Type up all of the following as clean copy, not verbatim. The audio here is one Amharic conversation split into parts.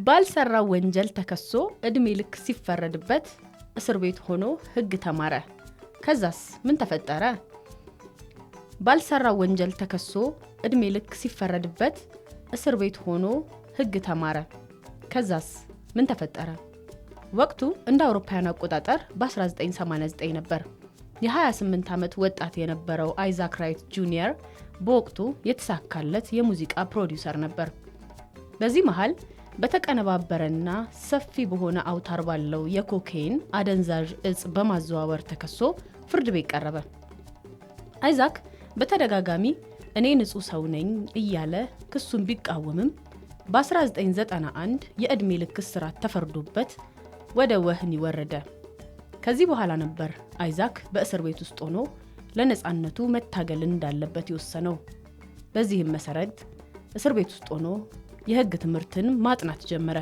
ባልሰራው ወንጀል ተከሶ እድሜ ልክ ሲፈረድበት እስር ቤት ሆኖ ህግ ተማረ። ከዛስ ምን ተፈጠረ? ባልሰራው ወንጀል ተከሶ እድሜ ልክ ሲፈረድበት እስር ቤት ሆኖ ህግ ተማረ። ከዛስ ምን ተፈጠረ? ወቅቱ እንደ አውሮፓውያን አቆጣጠር በ1989 ነበር። የ28 ዓመት ወጣት የነበረው አይዛክ ራይት ጁኒየር በወቅቱ የተሳካለት የሙዚቃ ፕሮዲውሰር ነበር። በዚህ መሃል በተቀነባበረና ሰፊ በሆነ አውታር ባለው የኮኬይን አደንዛዥ እጽ በማዘዋወር ተከሶ ፍርድ ቤት ቀረበ። አይዛክ በተደጋጋሚ እኔ ንጹህ ሰው ነኝ እያለ ክሱን ቢቃወምም በ1991 የእድሜ ልክ እስራት ተፈርዶበት ወደ ወህኒ ወረደ። ከዚህ በኋላ ነበር አይዛክ በእስር ቤት ውስጥ ሆኖ ለነጻነቱ መታገል እንዳለበት የወሰነው። በዚህም መሰረት እስር ቤት ውስጥ ሆኖ የህግ ትምህርትን ማጥናት ጀመረ።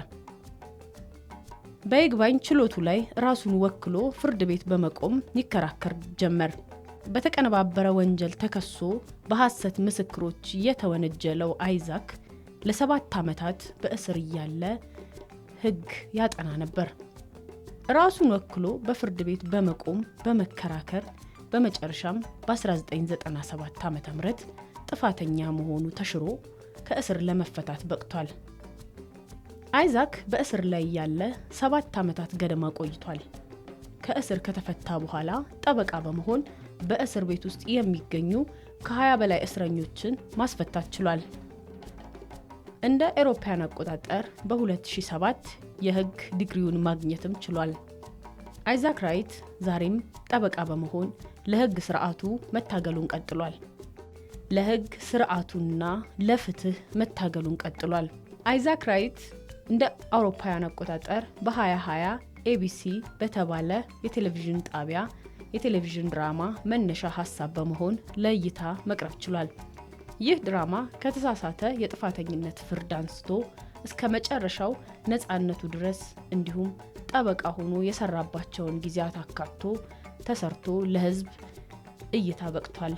በይግባኝ ችሎቱ ላይ ራሱን ወክሎ ፍርድ ቤት በመቆም ይከራከር ጀመር። በተቀነባበረ ወንጀል ተከሶ በሐሰት ምስክሮች የተወነጀለው አይዛክ ለ7 ዓመታት በእስር እያለ ህግ ያጠና ነበር። ራሱን ወክሎ በፍርድ ቤት በመቆም በመከራከር በመጨረሻም በ1997 ዓ.ም ጥፋተኛ መሆኑ ተሽሮ ከእስር ለመፈታት በቅቷል። አይዛክ በእስር ላይ ያለ 7 ዓመታት ገደማ ቆይቷል። ከእስር ከተፈታ በኋላ ጠበቃ በመሆን በእስር ቤት ውስጥ የሚገኙ ከ20 በላይ እስረኞችን ማስፈታት ችሏል። እንደ አውሮፓውያን አቆጣጠር በ2007 የህግ ዲግሪውን ማግኘትም ችሏል። አይዛክ ራይት ዛሬም ጠበቃ በመሆን ለህግ ስርዓቱ መታገሉን ቀጥሏል። ለህግ ስርዓቱና ለፍትህ መታገሉን ቀጥሏል። አይዛክ ራይት እንደ አውሮፓውያን አቆጣጠር በ2020 ኤቢሲ በተባለ የቴሌቪዥን ጣቢያ የቴሌቪዥን ድራማ መነሻ ሐሳብ በመሆን ለእይታ መቅረብ ችሏል። ይህ ድራማ ከተሳሳተ የጥፋተኝነት ፍርድ አንስቶ እስከ መጨረሻው ነጻነቱ ድረስ እንዲሁም ጠበቃ ሆኖ የሰራባቸውን ጊዜያት አካቶ ተሰርቶ ለህዝብ እይታ በቅቷል።